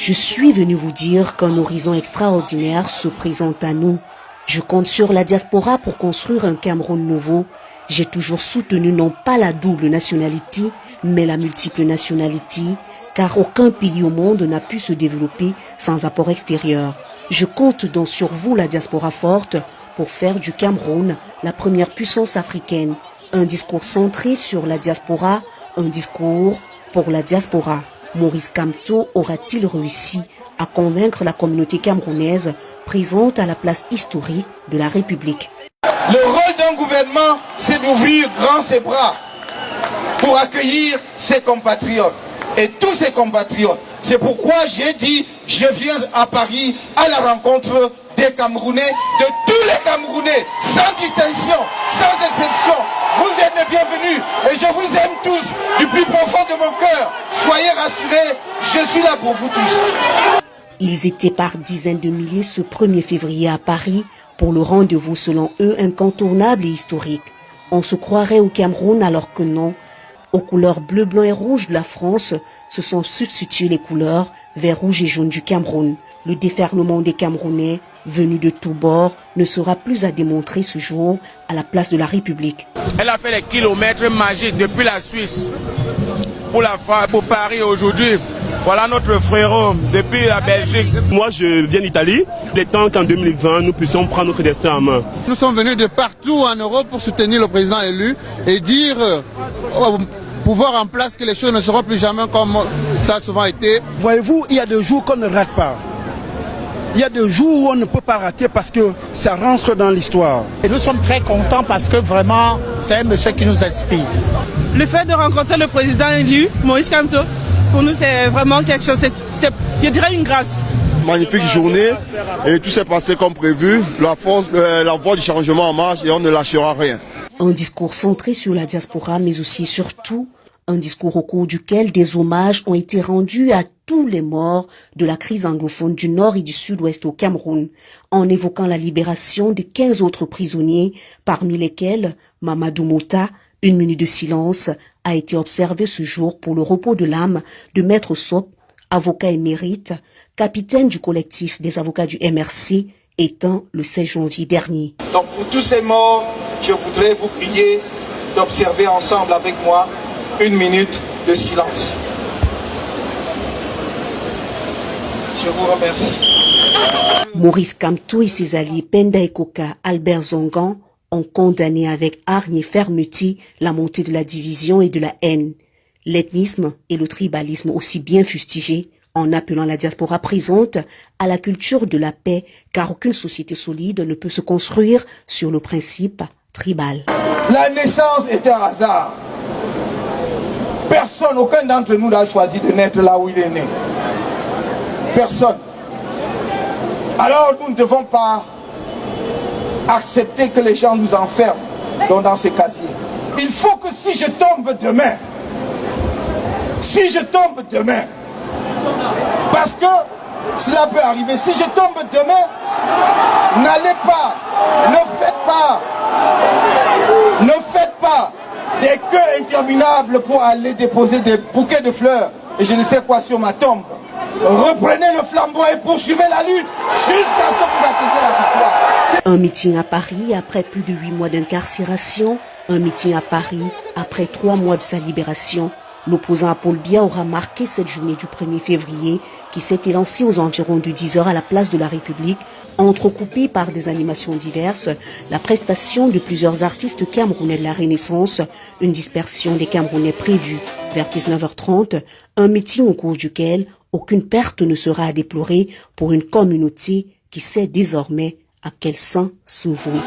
Je suis venu vous dire qu'un horizon extraordinaire se présente à nous. Je compte sur la diaspora pour construire un Cameroun nouveau. J'ai toujours soutenu non pas la double nationalité, mais la multiple nationalité, car aucun pays au monde n'a pu se développer sans apport extérieur. Je compte donc sur vous, la diaspora forte, pour faire du Cameroun la première puissance africaine. Un discours centré sur la diaspora, un discours pour la diaspora. Maurice Kamto aura-t-il réussi à convaincre la communauté camerounaise présente à la place historique de la République? Le rôle d'un gouvernement, c'est d'ouvrir grand ses bras pour accueillir ses compatriotes et tous ses compatriotes. C'est pourquoi j'ai dit, je viens à Paris à la rencontre des Camerounais, de tous les Camerounais, sans distinction, sans exception. Vous êtes les bienvenus et je vous aime tous du plus profond de mon cœur. Soyez rassurés, je suis là pour vous tous. Ils étaient par dizaines de milliers ce 1er février à Paris pour le rendez-vous selon eux incontournable et historique. On se croirait au Cameroun alors que non. Aux couleurs bleu, blanc et rouge de la France se sont substituées les couleurs vert, rouge et jaune du Cameroun. Le déferlement des Camerounais venus de tous bords ne sera plus à démontrer ce jour à la place de la République. Elle a fait les kilomètres magiques depuis la Suisse pour Paris aujourd'hui. Voilà notre frérot depuis la Belgique. Moi je viens d'Italie. Il est temps qu'en 2020 nous puissions prendre notre destin en main. Nous sommes venus de partout en Europe pour soutenir le président élu et dire au pouvoir en place que les choses ne seront plus jamais comme ça a souvent été. Voyez-vous, il y a des jours qu'on ne rate pas. Il y a des jours où on ne peut pas rater parce que ça rentre dans l'histoire. Et nous sommes très contents parce que vraiment, c'est un monsieur qui nous inspire. Le fait de rencontrer le président élu, Maurice Kamto, pour nous c'est vraiment quelque chose, c'est, je dirais une grâce. Magnifique journée et tout s'est passé comme prévu. La voie du changement en marche et on ne lâchera rien. Un discours centré sur la diaspora mais aussi et surtout un discours au cours duquel des hommages ont été rendus à tous les morts de la crise anglophone du nord et du sud-ouest au Cameroun, en évoquant la libération de 15 autres prisonniers, parmi lesquels Mamadou Mota. Une minute de silence a été observée ce jour pour le repos de l'âme de Maître Sop, avocat émérite, capitaine du collectif des avocats du MRC, éteint le 16 janvier dernier. Donc pour tous ces morts, je voudrais vous prier d'observer ensemble avec moi une minute de silence. Je vous remercie. Maurice Kamto et ses alliés Penda Ekoka, Albert Zongan ont condamné avec hargne et fermeté la montée de la division et de la haine. L'ethnisme et le tribalisme aussi bien fustigés en appelant la diaspora présente à la culture de la paix, car aucune société solide ne peut se construire sur le principe tribal. La naissance est un hasard. Personne, aucun d'entre nous n'a choisi de naître là où il est né. Personne. Alors nous ne devons pas accepter que les gens nous enferment dans ces casiers. Il faut que si je tombe demain, parce que cela peut arriver, si je tombe demain, n'allez pas, ne faites pas des queues interminables pour aller déposer des bouquets de fleurs et je ne sais quoi sur ma tombe. Reprenez le flambeau et poursuivez la lutte jusqu'à ce que vous atteigniez la victoire. Un meeting à Paris après plus de 8 mois d'incarcération, un meeting à Paris après 3 mois de sa libération. L'opposant à Paul Biya aura marqué cette journée du 1er février qui s'est élancée aux environs de 10 heures à la place de la République, entrecoupée par des animations diverses, la prestation de plusieurs artistes camerounais de la Renaissance, une dispersion des Camerounais prévue vers 19h30, un meeting au cours duquel aucune perte ne sera à déplorer pour une communauté qui sait désormais à quel sang s'ouvrir.